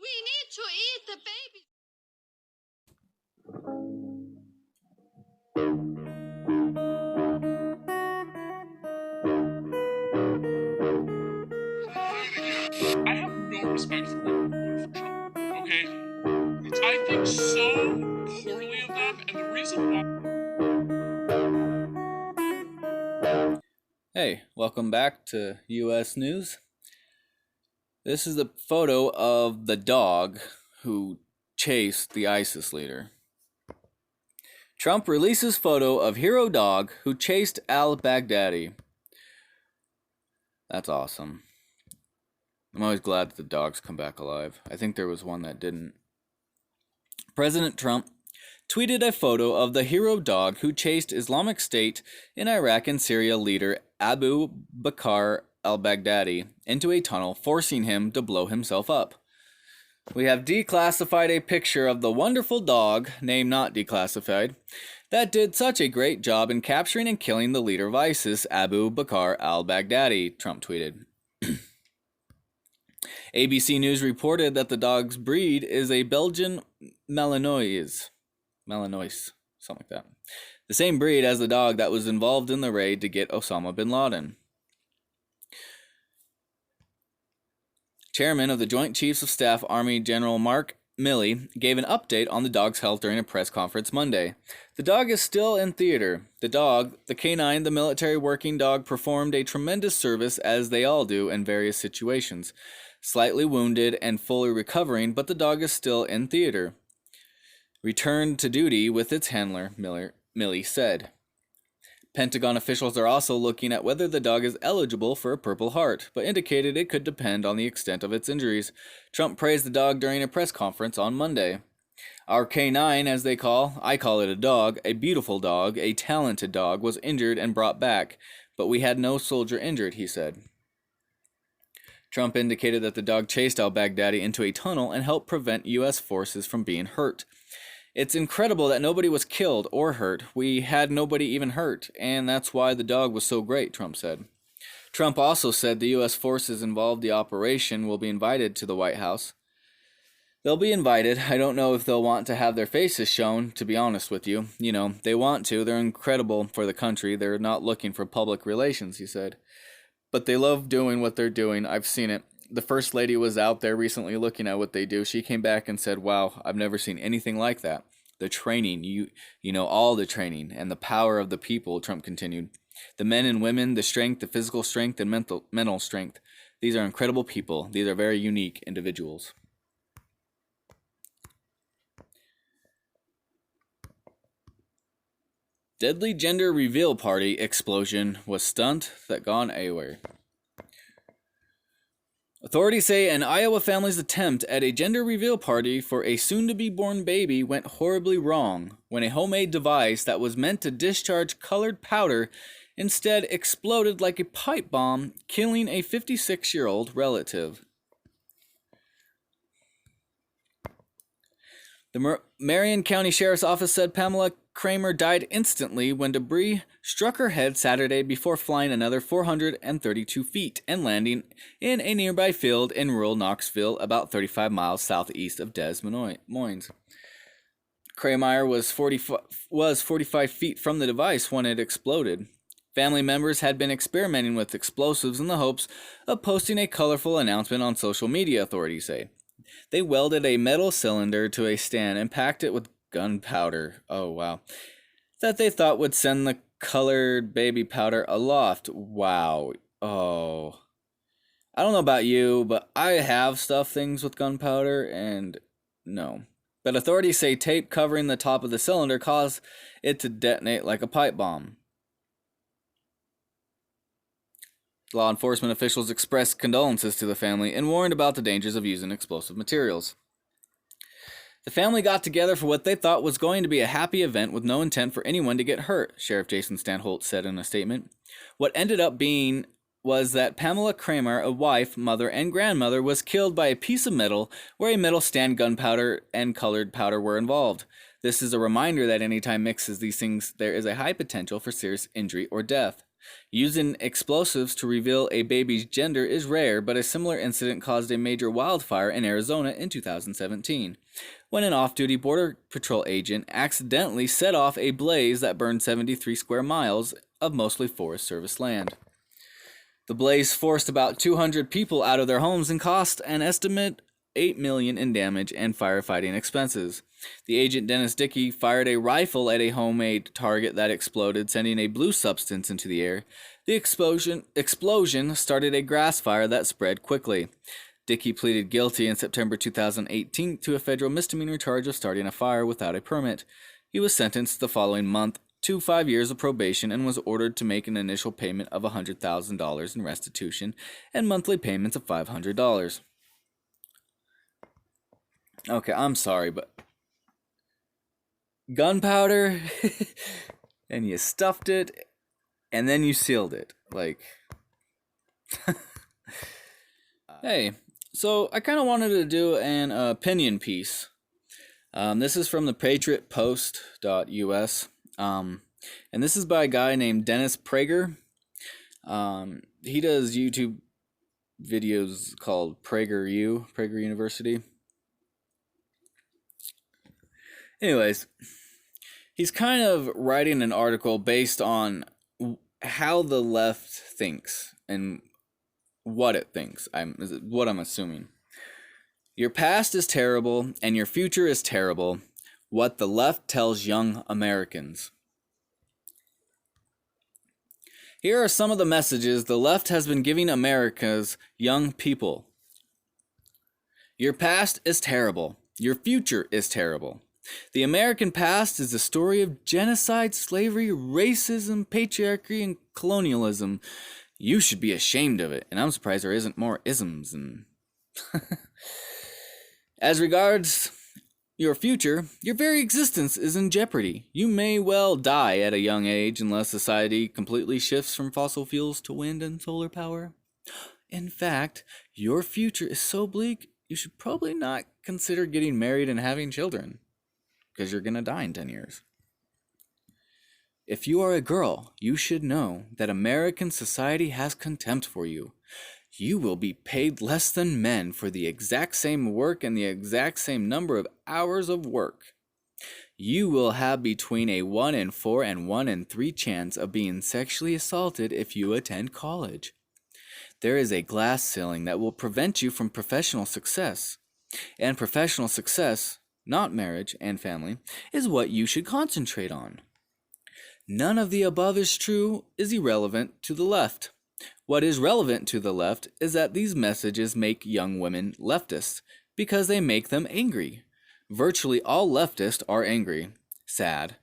We need to eat the baby. I have no respect for Trump. Okay, I think so poorly of them, and the reason why. Hey, welcome back to U.S. News. This is the photo of the dog who chased the ISIS leader. Trump releases photo of hero dog who chased al-Baghdadi. That's awesome. I'm always glad that the dogs come back alive. I think there was one that didn't. President Trump tweeted a photo of the hero dog who chased Islamic State in Iraq and Syria leader Abu Bakr al-Baghdadi into a tunnel, forcing him to blow himself up. We have declassified a picture of the wonderful dog, name not declassified, that did such a great job in capturing and killing the leader of ISIS, Abu Bakr al-Baghdadi, Trump tweeted. ABC News reported that the dog's breed is a Belgian Malinois, something like that. The same breed as the dog that was involved in the raid to get Osama bin Laden. Chairman of the Joint Chiefs of Staff Army General Mark Milley gave an update on the dog's health during a press conference Monday. The dog is still in theater. The dog, the canine, the military working dog, performed a tremendous service, as they all do in various situations. Slightly wounded and fully recovering, but the dog is still in theater. Returned to duty with its handler, Milley said. Pentagon officials are also looking at whether the dog is eligible for a Purple Heart, but indicated it could depend on the extent of its injuries. Trump praised the dog during a press conference on Monday. Our K9, as I call it a dog, a beautiful dog, a talented dog, was injured and brought back, but we had no soldier injured, he said. Trump indicated that the dog chased al-Baghdadi into a tunnel and helped prevent U.S. forces from being hurt. It's incredible that nobody was killed or hurt. We had nobody even hurt, and that's why the dog was so great, Trump said. Trump also said the U.S. forces involved in the operation will be invited to the White House. They'll be invited. I don't know if they'll want to have their faces shown, to be honest with you. You know, they want to. They're incredible for the country. They're not looking for public relations, he said. But they love doing what they're doing. I've seen it. The First Lady was out there recently looking at what they do. She came back and said, wow, I've never seen anything like that. The training, you know, all the training and the power of the people, Trump continued. The men and women, the strength, the physical strength, and mental strength. These are incredible people. These are very unique individuals. Deadly gender reveal party explosion was stunt that gone AWOL. Authorities say an Iowa family's attempt at a gender reveal party for a soon-to-be-born baby went horribly wrong when a homemade device that was meant to discharge colored powder instead exploded like a pipe bomb, killing a 56-year-old relative. The Marion County Sheriff's Office said Pamela Kramer died instantly when debris struck her head Saturday before flying another 432 feet and landing in a nearby field in rural Knoxville, about 35 miles southeast of Des Moines. Kramer was 45 feet from the device when it exploded. Family members had been experimenting with explosives in the hopes of posting a colorful announcement on social media, authorities say. They welded a metal cylinder to a stand and packed it with gunpowder. Oh, wow. That they thought would send the colored baby powder aloft. Wow. Oh. I don't know about you, but I have stuffed things with gunpowder, and no. But authorities say tape covering the top of the cylinder caused it to detonate like a pipe bomb. Law enforcement officials expressed condolences to the family and warned about the dangers of using explosive materials. The family got together for what they thought was going to be a happy event with no intent for anyone to get hurt, Sheriff Jason Stanholt said in a statement. What ended up being was that Pamela Kramer, a wife, mother, and grandmother, was killed by a piece of metal where a metal stand, gunpowder, and colored powder were involved. This is a reminder that anytime mixes these things, there is a high potential for serious injury or death. Using explosives to reveal a baby's gender is rare, but a similar incident caused a major wildfire in Arizona in 2017, when an off-duty Border Patrol agent accidentally set off a blaze that burned 73 square miles of mostly Forest Service land. The blaze forced about 200 people out of their homes and cost an estimate $8 million in damage and firefighting expenses. The agent Dennis Dickey fired a rifle at a homemade target that exploded, sending a blue substance into the air. The explosion started a grass fire that spread quickly. Dickey pleaded guilty in September 2018 to a federal misdemeanor charge of starting a fire without a permit. He was sentenced the following month to 5 years of probation and was ordered to make an initial payment of $100,000 in restitution and monthly payments of $500. Okay, I'm sorry, but gunpowder, and you stuffed it, and then you sealed it. Like, hey, so I kind of wanted to do an opinion piece. This is from the patriotpost.us, and this is by a guy named Dennis Prager. He does YouTube videos called Prager University. Anyways, he's kind of writing an article based on how the left thinks and what it thinks. What I'm assuming. Your past is terrible and your future is terrible. What the left tells young Americans. Here are some of the messages the left has been giving America's young people. Your past is terrible. Your future is terrible. The American past is the story of genocide, slavery, racism, patriarchy, and colonialism. You should be ashamed of it, and I'm surprised there isn't more isms. And as regards your future, your very existence is in jeopardy. You may well die at a young age unless society completely shifts from fossil fuels to wind and solar power. In fact, your future is so bleak, you should probably not consider getting married and having children, because you're going to die in 10 years. If you are a girl, you should know that American society has contempt for you. You will be paid less than men for the exact same work and the exact same number of hours of work. You will have between a 1 in 4 and 1 in 3 chance of being sexually assaulted if you attend college. There is a glass ceiling that will prevent you from professional success. And professional success, not marriage and family, is what you should concentrate on. None of the above is true, is irrelevant to the left. What is relevant to the left is that these messages make young women leftists because they make them angry. Virtually all leftists are angry. Sad.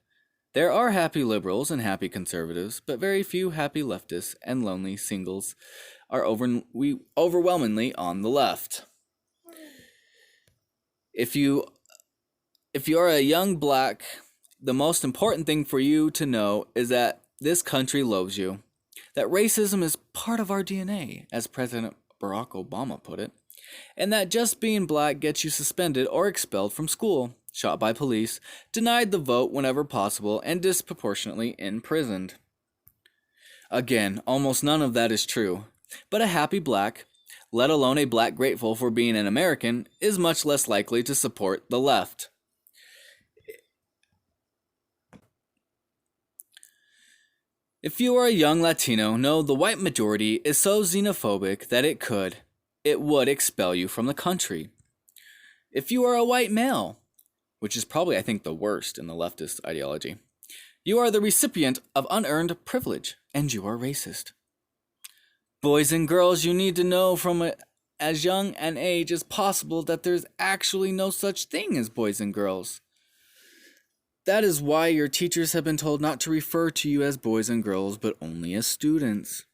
There are happy liberals and happy conservatives, but very few happy leftists and lonely singles are overwhelmingly on the left. If you are a young black, the most important thing for you to know is that this country loves you. That racism is part of our DNA, as President Barack Obama put it. And that just being black gets you suspended or expelled from school, shot by police, denied the vote whenever possible, and disproportionately imprisoned. Again, almost none of that is true. But a happy black, let alone a black grateful for being an American, is much less likely to support the left. If you are a young Latino, know the white majority is so xenophobic that it would expel you from the country. If you are a white male, which is probably, I think, the worst in the leftist ideology, you are the recipient of unearned privilege, and you are racist. Boys and girls, you need to know from as young an age as possible that there's actually no such thing as boys and girls. That is why your teachers have been told not to refer to you as boys and girls, but only as students.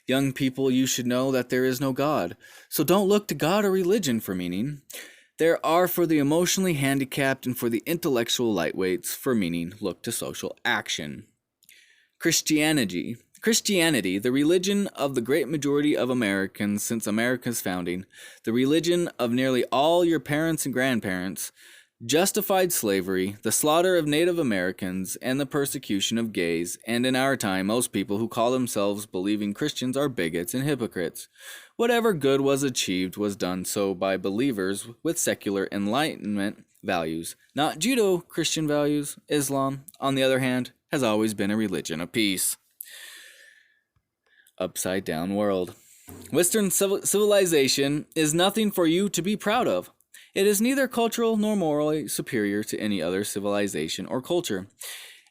Young people, you should know that there is no God, so don't look to God or religion for meaning. There are for the emotionally handicapped and for the intellectual lightweights for meaning. Look to social action. Christianity, the religion of the great majority of Americans since America's founding, the religion of nearly all your parents and grandparents, justified slavery, the slaughter of Native Americans, and the persecution of gays, and in our time, most people who call themselves believing Christians are bigots and hypocrites. Whatever good was achieved was done so by believers with secular Enlightenment values, not Judeo-Christian values. Islam, on the other hand, has always been a religion of peace. Upside down world. Western civilization is nothing for you to be proud of. It is neither cultural nor morally superior to any other civilization or culture.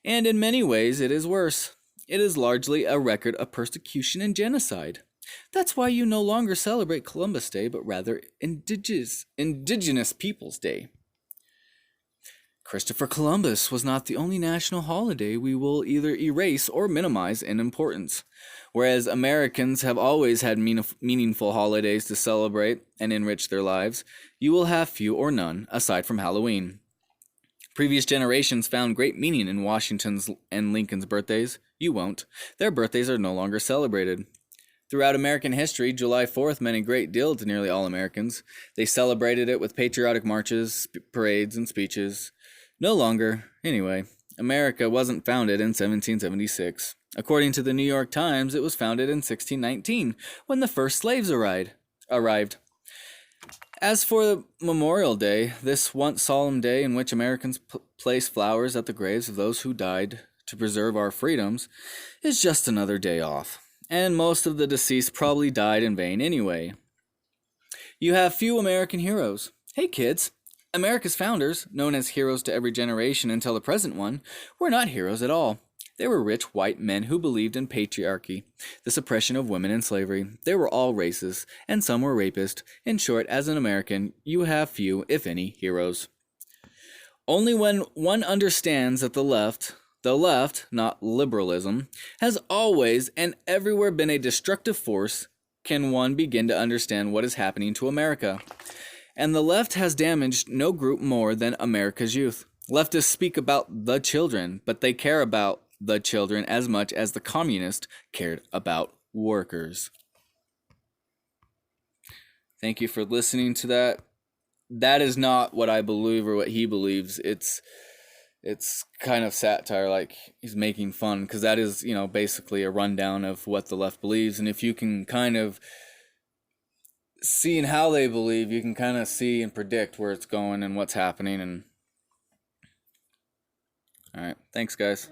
And in many ways, it is worse. It is largely a record of persecution and genocide. That's why you no longer celebrate Columbus Day, but rather Indigenous Peoples Day. Christopher Columbus was not the only national holiday we will either erase or minimize in importance. Whereas Americans have always had meaningful holidays to celebrate and enrich their lives, you will have few or none, aside from Halloween. Previous generations found great meaning in Washington's and Lincoln's birthdays. You won't. Their birthdays are no longer celebrated. Throughout American history, July 4th meant a great deal to nearly all Americans. They celebrated it with patriotic marches, parades, and speeches. No longer, anyway. America wasn't founded in 1776. According to the New York Times, it was founded in 1619, when the first slaves arrived. As for Memorial Day, this once solemn day in which Americans place flowers at the graves of those who died to preserve our freedoms, is just another day off. And most of the deceased probably died in vain anyway. You have few American heroes. Hey kids, America's founders, known as heroes to every generation until the present one, were not heroes at all. They were rich white men who believed in patriarchy, the suppression of women and slavery. They were all racist, and some were rapists. In short, as an American, you have few, if any, heroes. Only when one understands that the left, not liberalism, has always and everywhere been a destructive force, can one begin to understand what is happening to America. And the left has damaged no group more than America's youth. Leftists speak about the children, but they care about the children as much as the communists cared about workers. Thank you for listening to that. That is not what I believe or what he believes. It's kind of satire, like he's making fun, because that is, basically a rundown of what the left believes. And if you can kind of see in how they believe, you can kind of see and predict where it's going and what's happening. And all right, thanks guys.